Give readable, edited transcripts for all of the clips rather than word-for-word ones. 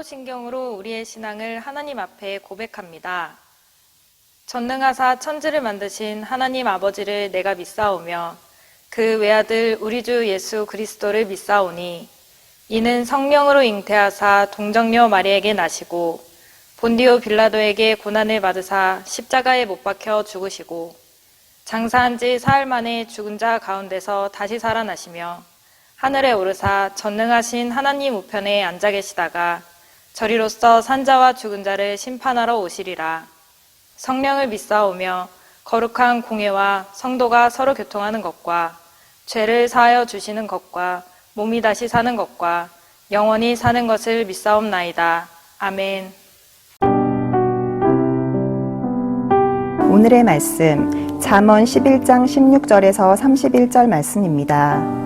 사도신경으로 우리의 신앙을 하나님 앞에 고백합니다. 전능하사 천지를 만드신 하나님 아버지를 내가 믿사오며 그 외아들 우리 주 예수 그리스도를 믿사오니 이는 성령으로 잉태하사 동정녀 마리에게 나시고 본디오 빌라도에게 고난을 받으사 십자가에 못 박혀 죽으시고 장사한 지 사흘 만에 죽은 자 가운데서 다시 살아나시며 하늘에 오르사 전능하신 하나님 우편에 앉아 계시다가 저리로서 산자와 죽은 자를 심판하러 오시리라. 성령을 믿사오며 거룩한 공회와 성도가 서로 교통하는 것과 죄를 사하여 주시는 것과 몸이 다시 사는 것과 영원히 사는 것을 믿사옵나이다. 아멘. 오늘의 말씀 잠언 11장 16절에서 31절 말씀입니다.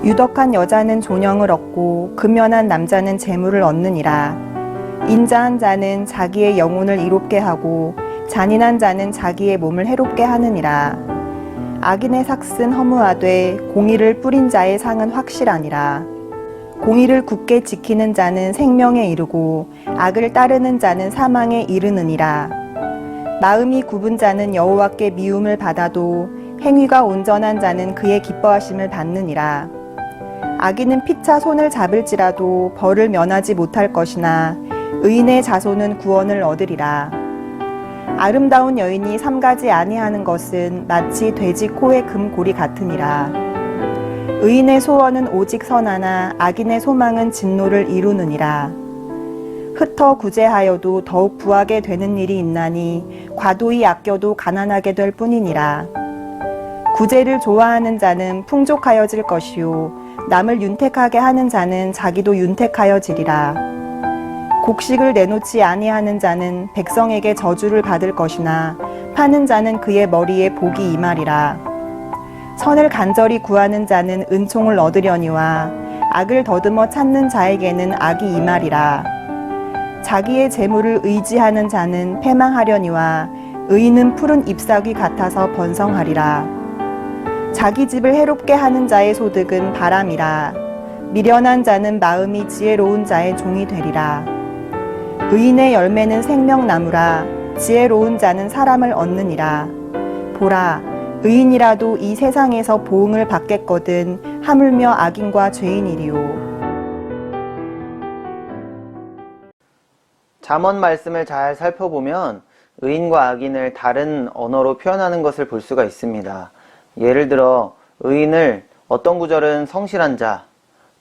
유덕한 여자는 존영을 얻고 근면한 남자는 재물을 얻느니라. 인자한 자는 자기의 영혼을 이롭게 하고 잔인한 자는 자기의 몸을 해롭게 하느니라. 악인의 삭은 허무하되 공의를 뿌린 자의 상은 확실하니라. 공의를 굳게 지키는 자는 생명에 이르고 악을 따르는 자는 사망에 이르느니라. 마음이 굽은 자는 여호와께 미움을 받아도 행위가 온전한 자는 그의 기뻐하심을 받느니라. 악인은 피차 손을 잡을지라도 벌을 면하지 못할 것이나 의인의 자손은 구원을 얻으리라. 아름다운 여인이 삼가지 아니하는 것은 마치 돼지 코의 금고리 같으니라. 의인의 소원은 오직 선하나 악인의 소망은 진노를 이루느니라. 흩어 구제하여도 더욱 부하게 되는 일이 있나니 과도히 아껴도 가난하게 될 뿐이니라. 구제를 좋아하는 자는 풍족하여질 것이요 남을 윤택하게 하는 자는 자기도 윤택하여지리라. 곡식을 내놓지 아니하는 자는 백성에게 저주를 받을 것이나 파는 자는 그의 머리에 복이 임하리라. 선을 간절히 구하는 자는 은총을 얻으려니와 악을 더듬어 찾는 자에게는 악이 임하리라. 자기의 재물을 의지하는 자는 패망하려니와 의인은 푸른 잎사귀 같아서 번성하리라. 자기 집을 해롭게 하는 자의 소득은 바람이라. 미련한 자는 마음이 지혜로운 자의 종이 되리라. 의인의 열매는 생명나무라. 지혜로운 자는 사람을 얻느니라. 보라, 의인이라도 이 세상에서 보응을 받겠거든 하물며 악인과 죄인이리요. 잠언 말씀을 잘 살펴보면 의인과 악인을 다른 언어로 표현하는 것을 볼 수가 있습니다. 예를 들어 의인을 어떤 구절은 성실한 자,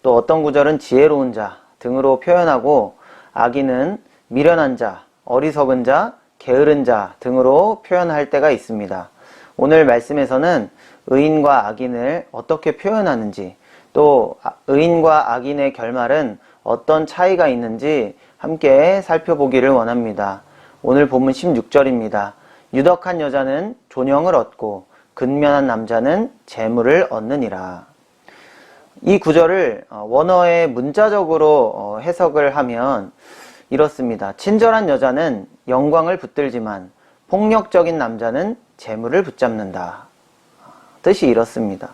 또 어떤 구절은 지혜로운 자 등으로 표현하고 악인은 미련한 자, 어리석은 자, 게으른 자 등으로 표현할 때가 있습니다. 오늘 말씀에서는 의인과 악인을 어떻게 표현하는지, 또 의인과 악인의 결말은 어떤 차이가 있는지 함께 살펴보기를 원합니다. 오늘 본문 16절입니다. 유덕한 여자는 존영을 얻고 근면한 남자는 재물을 얻느니라. 이 구절을 원어의 문자적으로 해석을 하면 이렇습니다. 친절한 여자는 영광을 붙들지만 폭력적인 남자는 재물을 붙잡는다. 뜻이 이렇습니다.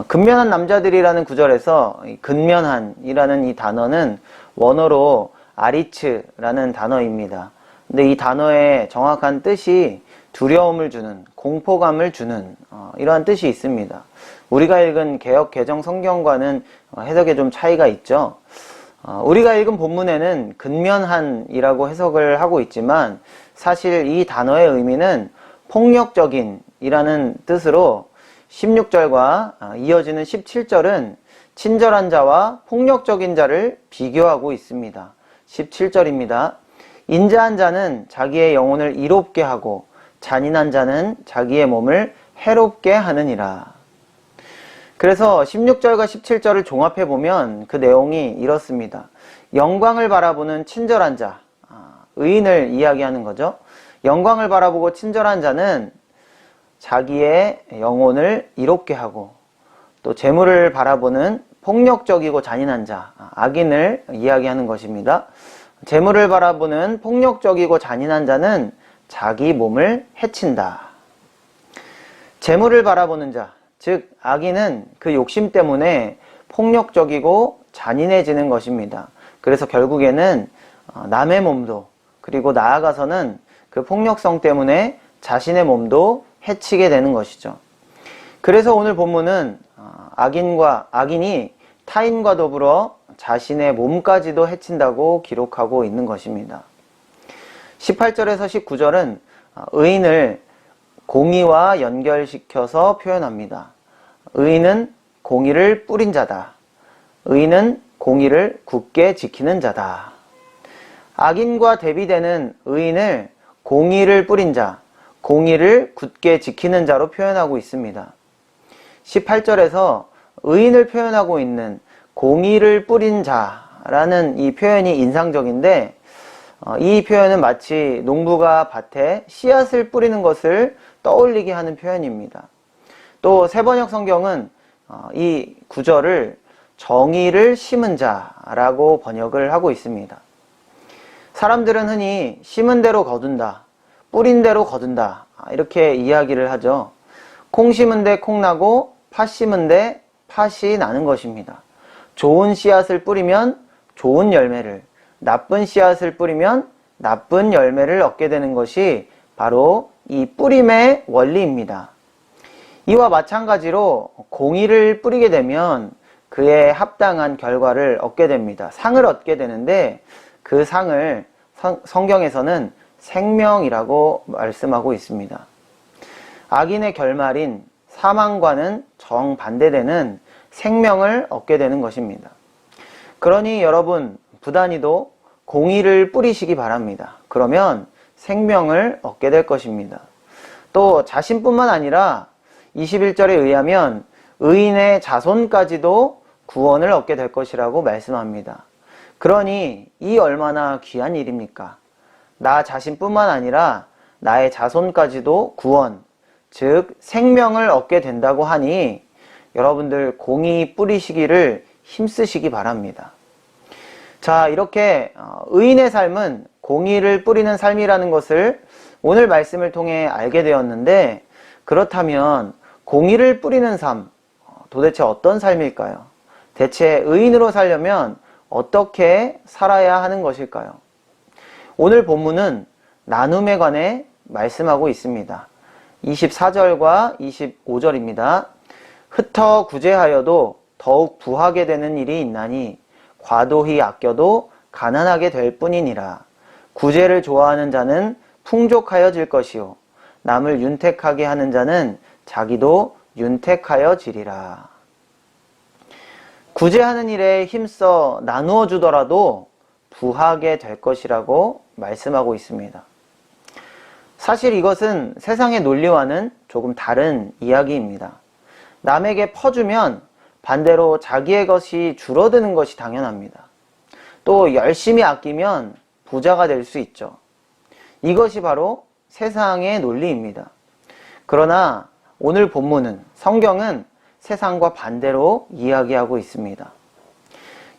근면한 남자들이라는 구절에서 근면한이라는 이 단어는 원어로 아리츠라는 단어입니다. 근데 이 단어의 정확한 뜻이 두려움을 주는, 공포감을 주는 이러한 뜻이 있습니다. 우리가 읽은 개역 개정 성경과는 해석에 좀 차이가 있죠. 우리가 읽은 본문에는 근면한이라고 해석을 하고 있지만 사실 이 단어의 의미는 폭력적인 이라는 뜻으로 16절과 이어지는 17절은 친절한 자와 폭력적인 자를 비교하고 있습니다. 17절입니다. 인자한 자는 자기의 영혼을 이롭게 하고 잔인한 자는 자기의 몸을 해롭게 하느니라. 그래서 16절과 17절을 종합해보면 그 내용이 이렇습니다. 영광을 바라보는 친절한 자, 의인을 이야기하는 거죠. 영광을 바라보고 친절한 자는 자기의 영혼을 이롭게 하고, 또 재물을 바라보는 폭력적이고 잔인한 자, 악인을 이야기하는 것입니다. 재물을 바라보는 폭력적이고 잔인한 자는 자기 몸을 해친다. 재물을 바라보는 자, 즉 악인은 그 욕심 때문에 폭력적이고 잔인해지는 것입니다. 그래서 결국에는 남의 몸도, 그리고 나아가서는 그 폭력성 때문에 자신의 몸도 해치게 되는 것이죠. 그래서 오늘 본문은 악인이 타인과 더불어 자신의 몸까지도 해친다고 기록하고 있는 것입니다. 18절에서 19절은 의인을 공의와 연결시켜서 표현합니다. 의인은 공의를 뿌린 자다. 의인은 공의를 굳게 지키는 자다. 악인과 대비되는 의인을 공의를 뿌린 자, 공의를 굳게 지키는 자로 표현하고 있습니다. 18절에서 의인을 표현하고 있는 공의를 뿌린 자라는 이 표현이 인상적인데, 이 표현은 마치 농부가 밭에 씨앗을 뿌리는 것을 떠올리게 하는 표현입니다. 또 세번역 성경은 이 구절을 정의를 심은 자라고 번역을 하고 있습니다. 사람들은 흔히 심은 대로 거둔다, 뿌린 대로 거둔다, 이렇게 이야기를 하죠. 콩 심은 데 콩 나고 팥 심은 데 팥이 나는 것입니다. 좋은 씨앗을 뿌리면 좋은 열매를, 나쁜 씨앗을 뿌리면 나쁜 열매를 얻게 되는 것이 바로 이 뿌림의 원리입니다. 이와 마찬가지로 공의를 뿌리게 되면 그에 합당한 결과를 얻게 됩니다. 상을 얻게 되는데 그 상을 성경에서는 생명이라고 말씀하고 있습니다. 악인의 결말인 사망과는 정반대되는 생명을 얻게 되는 것입니다. 그러니 여러분 부단히도 공의를 뿌리시기 바랍니다. 그러면 생명을 얻게 될 것입니다. 또 자신뿐만 아니라 21절에 의하면 의인의 자손까지도 구원을 얻게 될 것이라고 말씀합니다. 그러니 이 얼마나 귀한 일입니까? 나 자신뿐만 아니라 나의 자손까지도 구원, 즉 생명을 얻게 된다고 하니 여러분들 공의 뿌리시기를 힘쓰시기 바랍니다. 자, 이렇게 의인의 삶은 공의를 뿌리는 삶이라는 것을 오늘 말씀을 통해 알게 되었는데, 그렇다면 공의를 뿌리는 삶, 도대체 어떤 삶일까요? 대체 의인으로 살려면 어떻게 살아야 하는 것일까요? 오늘 본문은 나눔에 관해 말씀하고 있습니다. 24절과 25절입니다. 흩어 구제하여도 더욱 부하게 되는 일이 있나니 과도히 아껴도 가난하게 될 뿐이니라. 구제를 좋아하는 자는 풍족하여질 것이요 남을 윤택하게 하는 자는 자기도 윤택하여지리라. 구제하는 일에 힘써 나누어 주더라도 부하게 될 것이라고 말씀하고 있습니다. 사실 이것은 세상의 논리와는 조금 다른 이야기입니다. 남에게 퍼주면 반대로 자기의 것이 줄어드는 것이 당연합니다. 또 열심히 아끼면 부자가 될 수 있죠. 이것이 바로 세상의 논리입니다. 그러나 오늘 본문은, 성경은 세상과 반대로 이야기하고 있습니다.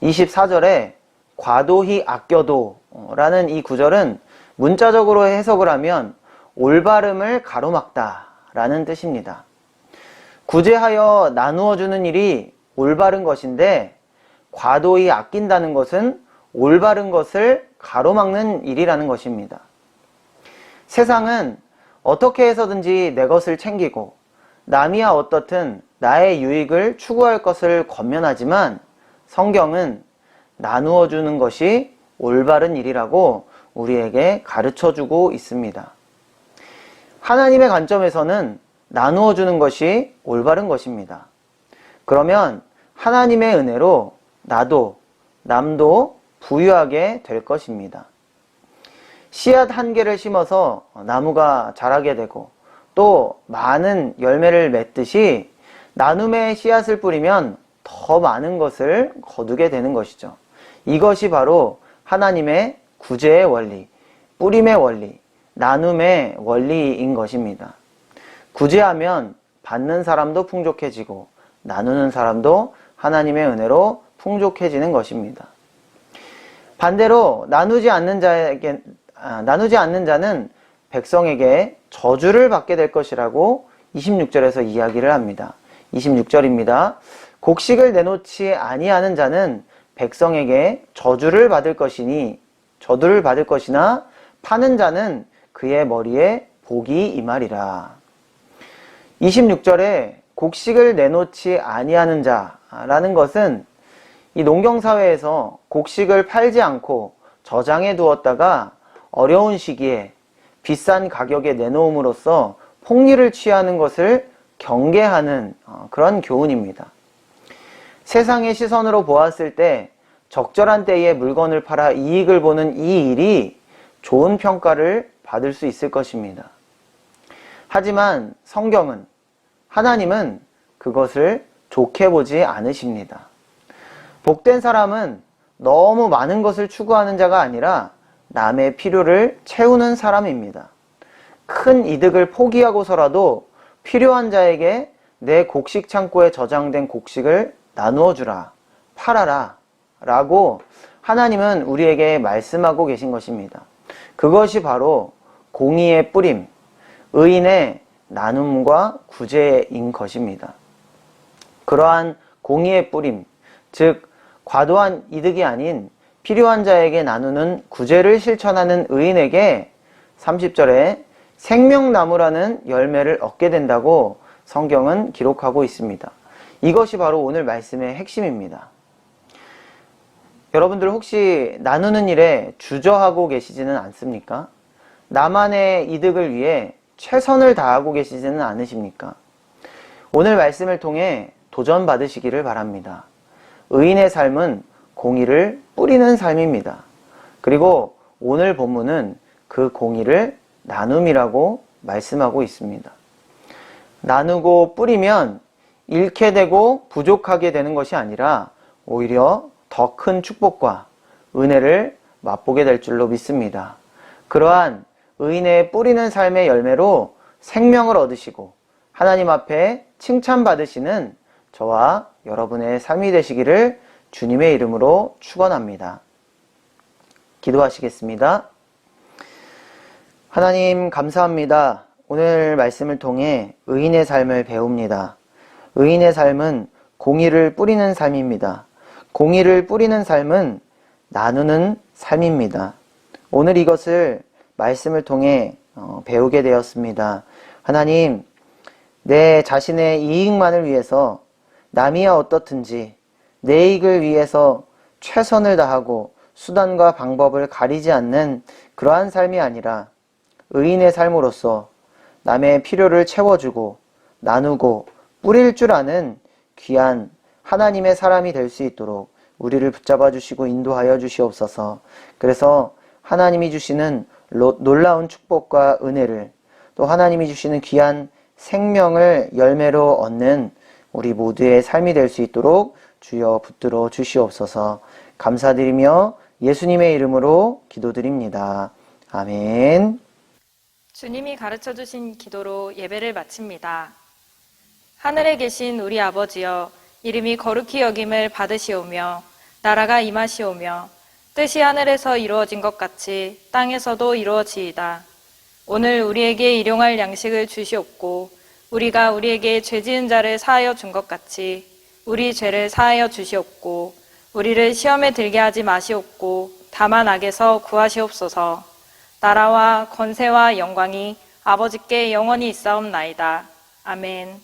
24절에 과도히 아껴도 라는 이 구절은 문자적으로 해석을 하면 올바름을 가로막다 라는 뜻입니다. 구제하여 나누어 주는 일이 올바른 것인데 과도히 아낀다는 것은 올바른 것을 가로막는 일이라는 것입니다. 세상은 어떻게 해서든지 내 것을 챙기고 남이야 어떻든 나의 유익을 추구할 것을 권면하지만 성경은 나누어 주는 것이 올바른 일이라고 우리에게 가르쳐 주고 있습니다. 하나님의 관점에서는 나누어 주는 것이 올바른 것입니다. 그러면 하나님의 은혜로 나도 남도 부유하게 될 것입니다. 씨앗 한 개를 심어서 나무가 자라게 되고 또 많은 열매를 맺듯이 나눔의 씨앗을 뿌리면 더 많은 것을 거두게 되는 것이죠. 이것이 바로 하나님의 구제의 원리, 뿌림의 원리, 나눔의 원리인 것입니다. 구제하면 받는 사람도 풍족해지고 나누는 사람도 하나님의 은혜로 풍족해지는 것입니다. 반대로 나누지 않는 자는 백성에게 저주를 받게 될 것이라고 26절에서 이야기를 합니다. 26절입니다. 곡식을 내놓지 아니하는 자는 백성에게 저주를 받을 것이나 파는 자는 그의 머리에 복이 임하리라. 26절에 곡식을 내놓지 아니하는 자라는 것은 이 농경사회에서 곡식을 팔지 않고 저장해 두었다가 어려운 시기에 비싼 가격에 내놓음으로써 폭리를 취하는 것을 경계하는 그런 교훈입니다. 세상의 시선으로 보았을 때 적절한 때에 물건을 팔아 이익을 보는 이 일이 좋은 평가를 받을 수 있을 것입니다. 하지만 성경은, 하나님은 그것을 좋게 보지 않으십니다. 복된 사람은 너무 많은 것을 추구하는 자가 아니라 남의 필요를 채우는 사람입니다. 큰 이득을 포기하고서라도 필요한 자에게 내 곡식 창고에 저장된 곡식을 나누어 주라, 팔아라 라고 하나님은 우리에게 말씀하고 계신 것입니다. 그것이 바로 공의의 뿌림, 의인의 나눔과 구제인 것입니다. 그러한 공의의 뿌림, 즉 과도한 이득이 아닌 필요한 자에게 나누는 구제를 실천하는 의인에게 30절에 생명나무라는 열매를 얻게 된다고 성경은 기록하고 있습니다. 이것이 바로 오늘 말씀의 핵심입니다. 여러분들 혹시 나누는 일에 주저하고 계시지는 않습니까? 나만의 이득을 위해 최선을 다하고 계시지는 않으십니까? 오늘 말씀을 통해 도전받으시기를 바랍니다. 의인의 삶은 공의를 뿌리는 삶입니다. 그리고 오늘 본문은 그 공의를 나눔이라고 말씀하고 있습니다. 나누고 뿌리면 잃게 되고 부족하게 되는 것이 아니라 오히려 더 큰 축복과 은혜를 맛보게 될 줄로 믿습니다. 그러한 의인의 뿌리는 삶의 열매로 생명을 얻으시고 하나님 앞에 칭찬받으시는 저와 여러분의 삶이 되시기를 주님의 이름으로 축원합니다. 기도하시겠습니다. 하나님 감사합니다. 오늘 말씀을 통해 의인의 삶을 배웁니다. 의인의 삶은 공의를 뿌리는 삶입니다. 공의를 뿌리는 삶은 나누는 삶입니다. 오늘 이것을 말씀을 통해 배우게 되었습니다. 하나님, 내 자신의 이익만을 위해서 남이야 어떻든지 내 이익을 위해서 최선을 다하고 수단과 방법을 가리지 않는 그러한 삶이 아니라 의인의 삶으로서 남의 필요를 채워주고 나누고 뿌릴 줄 아는 귀한 하나님의 사람이 될 수 있도록 우리를 붙잡아 주시고 인도하여 주시옵소서. 그래서 하나님이 주시는 놀라운 축복과 은혜를, 또 하나님이 주시는 귀한 생명을 열매로 얻는 우리 모두의 삶이 될 수 있도록 주여 붙들어 주시옵소서. 감사드리며 예수님의 이름으로 기도드립니다. 아멘. 주님이 가르쳐 주신 기도로 예배를 마칩니다. 하늘에 계신 우리 아버지여, 이름이 거룩히 여김을 받으시오며 나라가 임하시오며 뜻이 하늘에서 이루어진 것 같이 땅에서도 이루어지이다. 오늘 우리에게 일용할 양식을 주시옵고 우리가 우리에게 죄 지은 자를 사하여 준 것 같이 우리 죄를 사하여 주시옵고 우리를 시험에 들게 하지 마시옵고 다만 악에서 구하시옵소서. 나라와 권세와 영광이 아버지께 영원히 있사옵나이다. 아멘.